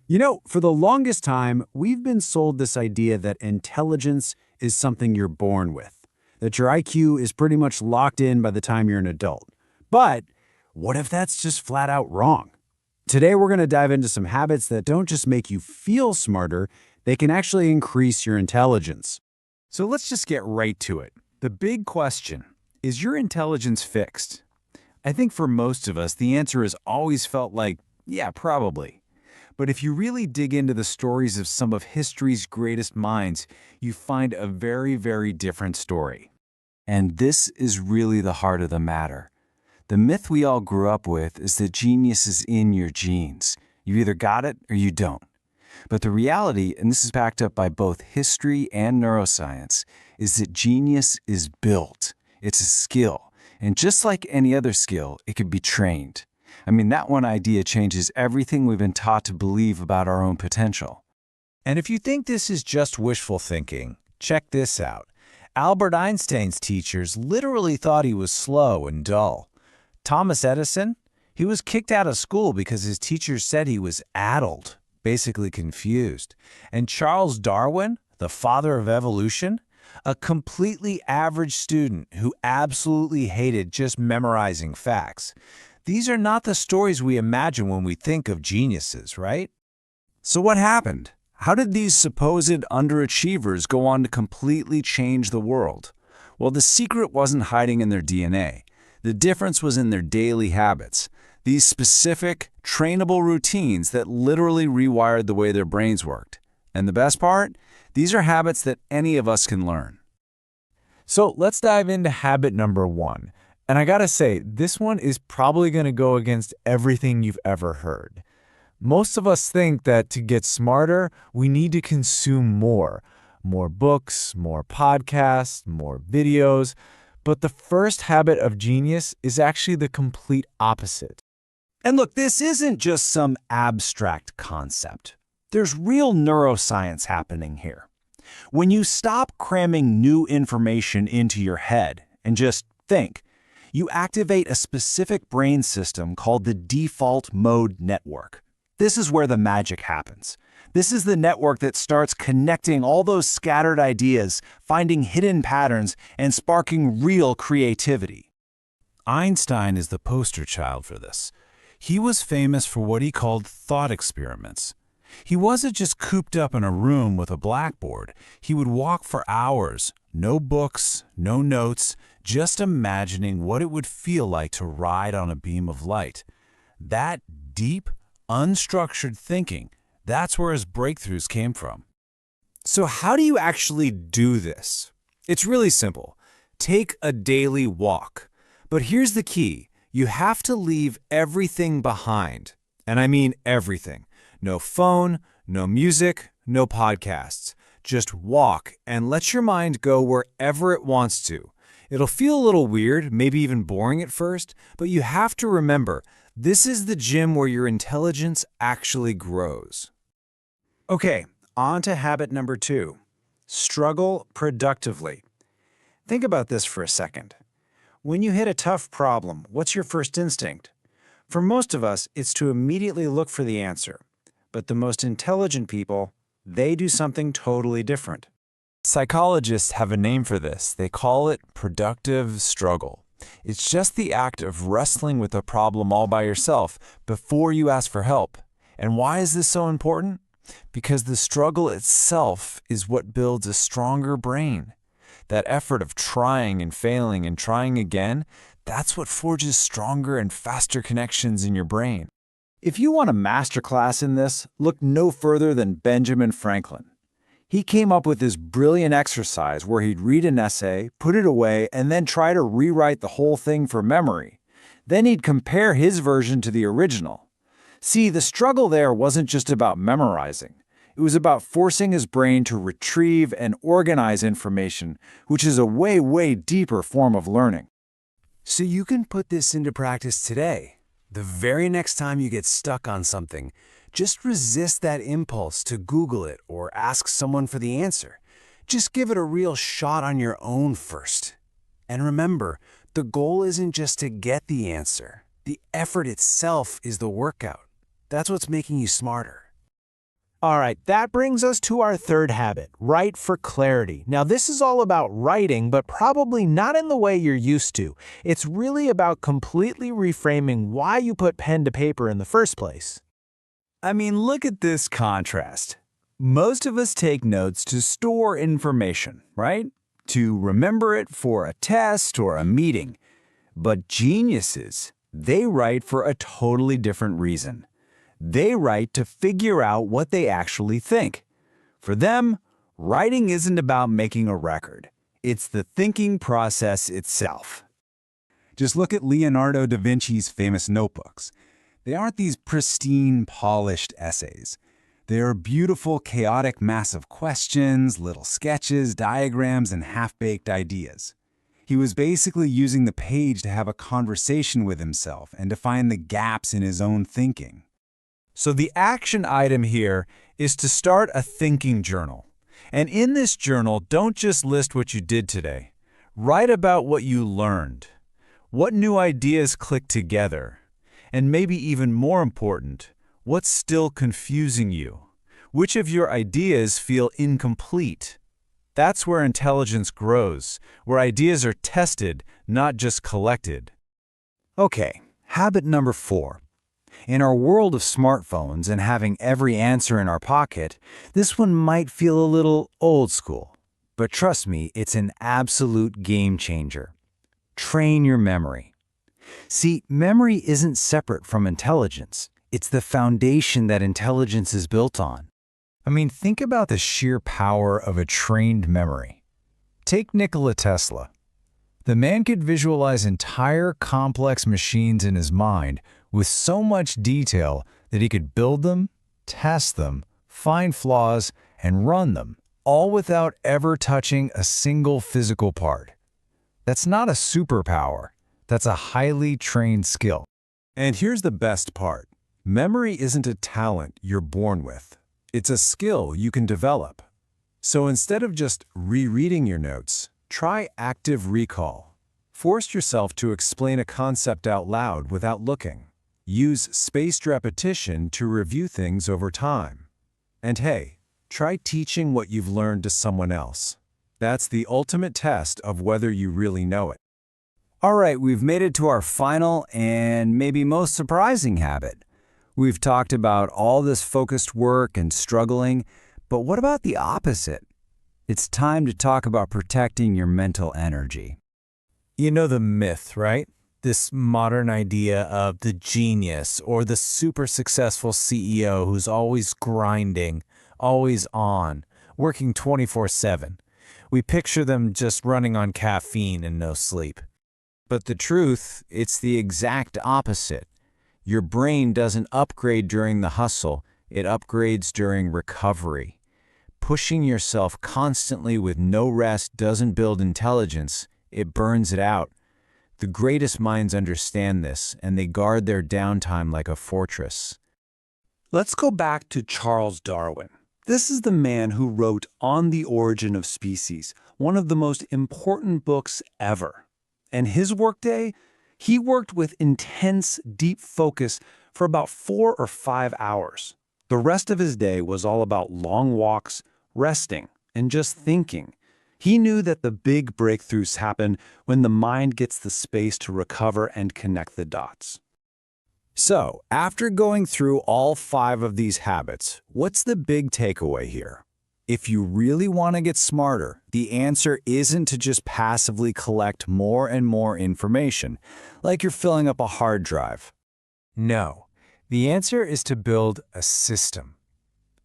For the longest time, we've been sold this idea that intelligence is something you're born with, that your IQ is pretty much locked in by the time you're an adult. But what if that's just flat out wrong? Today, we're going to dive into some habits that don't just make you feel smarter, they can actually increase your intelligence. So let's just get right to it. The big question, is your intelligence fixed? I think for most of us, the answer has always felt like, yeah, probably. But if you really dig into the stories of some of history's greatest minds, you find a very, very different story. And this is really the heart of the matter. The myth we all grew up with is that genius is in your genes. You either got it or you don't. But the reality, and this is backed up by both history and neuroscience, is that genius is built. It's a skill. And just like any other skill, it can be trained. That one idea changes everything we've been taught to believe about our own potential. And if you think this is just wishful thinking, check this out. Albert Einstein's teachers literally thought he was slow and dull. Thomas Edison, he was kicked out of school because his teachers said he was addled, basically confused. And Charles Darwin, the father of evolution, a completely average student who absolutely hated just memorizing facts. These are not the stories we imagine when we think of geniuses, right? So what happened? How did these supposed underachievers go on to completely change the world? Well, the secret wasn't hiding in their DNA. The difference was in their daily habits. These specific, trainable routines that literally rewired the way their brains worked. And the best part? These are habits that any of us can learn. So let's dive into habit number 1. And I gotta say, this one is probably gonna go against everything you've ever heard. Most of us think that to get smarter, we need to consume more. More books, more podcasts, more videos. But the first habit of genius is actually the complete opposite. And look, this isn't just some abstract concept. There's real neuroscience happening here. When you stop cramming new information into your head and just think, you activate a specific brain system called the default mode network. This is where the magic happens. This is the network that starts connecting all those scattered ideas, finding hidden patterns, and sparking real creativity. Einstein is the poster child for this. He was famous for what he called thought experiments. He wasn't just cooped up in a room with a blackboard. He would walk for hours, no books, no notes, just imagining what it would feel like to ride on a beam of light. That deep, unstructured thinking, that's where his breakthroughs came from. So how do you actually do this? It's really simple. Take a daily walk. But here's the key. You have to leave everything behind. And I mean everything. No phone, no music, no podcasts. Just walk and let your mind go wherever it wants to. It'll feel a little weird, maybe even boring at first, but you have to remember, this is the gym where your intelligence actually grows. Okay, on to habit number 2. Struggle productively. Think about this for a second. When you hit a tough problem, what's your first instinct? For most of us, it's to immediately look for the answer. But the most intelligent people, they do something totally different. Psychologists have a name for this. They call it productive struggle. It's just the act of wrestling with a problem all by yourself before you ask for help. And why is this so important? Because the struggle itself is what builds a stronger brain. That effort of trying and failing and trying again, that's what forges stronger and faster connections in your brain. If you want a masterclass in this, look no further than Benjamin Franklin. He came up with this brilliant exercise where he'd read an essay, put it away, and then try to rewrite the whole thing from memory. Then he'd compare his version to the original. See, the struggle there wasn't just about memorizing. It was about forcing his brain to retrieve and organize information, which is a way, way deeper form of learning. So you can put this into practice today. The very next time you get stuck on something, just resist that impulse to Google it or ask someone for the answer. Just give it a real shot on your own first. And remember, the goal isn't just to get the answer. The effort itself is the workout. That's what's making you smarter. All right, that brings us to our third habit, write for clarity. Now, this is all about writing, but probably not in the way you're used to. It's really about completely reframing why you put pen to paper in the first place. I mean, look at this contrast. Most of us take notes to store information, right? To remember it for a test or a meeting. But geniuses, they write for a totally different reason. They write to figure out what they actually think. For them, writing isn't about making a record. It's the thinking process itself. Just look at Leonardo da Vinci's famous notebooks. They aren't these pristine, polished essays. They are beautiful, chaotic mass of questions, little sketches, diagrams, and half-baked ideas. He was basically using the page to have a conversation with himself and to find the gaps in his own thinking. So the action item here is to start a thinking journal. And in this journal, don't just list what you did today. Write about what you learned, what new ideas clicked together, and maybe even more important, what's still confusing you. Which of your ideas feel incomplete? That's where intelligence grows, where ideas are tested, not just collected. Okay, habit number 4. In our world of smartphones and having every answer in our pocket, this one might feel a little old school. But trust me, it's an absolute game changer. Train your memory. See, memory isn't separate from intelligence. It's the foundation that intelligence is built on. I mean, think about the sheer power of a trained memory. Take Nikola Tesla. The man could visualize entire complex machines in his mind with so much detail that he could build them, test them, find flaws, and run them, all without ever touching a single physical part. That's not a superpower. That's a highly trained skill. And here's the best part. Memory isn't a talent you're born with. It's a skill you can develop. So instead of just rereading your notes, try active recall. Force yourself to explain a concept out loud without looking. Use spaced repetition to review things over time. And hey, try teaching what you've learned to someone else. That's the ultimate test of whether you really know it. All right, we've made it to our final and maybe most surprising habit. We've talked about all this focused work and struggling, but what about the opposite? It's time to talk about protecting your mental energy. You know the myth, right? This modern idea of the genius or the super successful CEO who's always grinding, always on, working 24/7. We picture them just running on caffeine and no sleep. But the truth, it's the exact opposite. Your brain doesn't upgrade during the hustle, it upgrades during recovery. Pushing yourself constantly with no rest doesn't build intelligence, it burns it out. The greatest minds understand this, and they guard their downtime like a fortress. Let's go back to Charles Darwin. This is the man who wrote On the Origin of Species, one of the most important books ever. And his workday, he worked with intense, deep focus for about 4 or 5 hours. The rest of his day was all about long walks, resting, and just thinking. He knew that the big breakthroughs happen when the mind gets the space to recover and connect the dots. So, after going through all 5 of these habits, what's the big takeaway here? If you really want to get smarter, the answer isn't to just passively collect more and more information, like you're filling up a hard drive. No, the answer is to build a system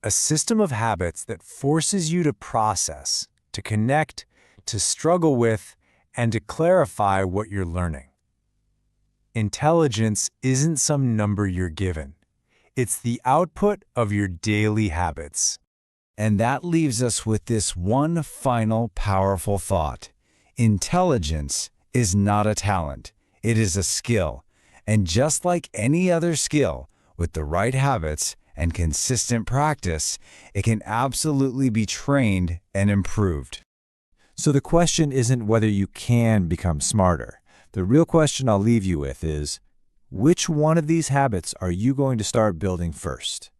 of habits that forces you to process, to connect, to struggle with, and to clarify what you're learning. Intelligence isn't some number you're given. It's the output of your daily habits. And that leaves us with this one final powerful thought. Intelligence is not a talent. It is a skill. And just like any other skill, with the right habits and consistent practice, it can absolutely be trained and improved. So the question isn't whether you can become smarter. The real question I'll leave you with is, which one of these habits are you going to start building first?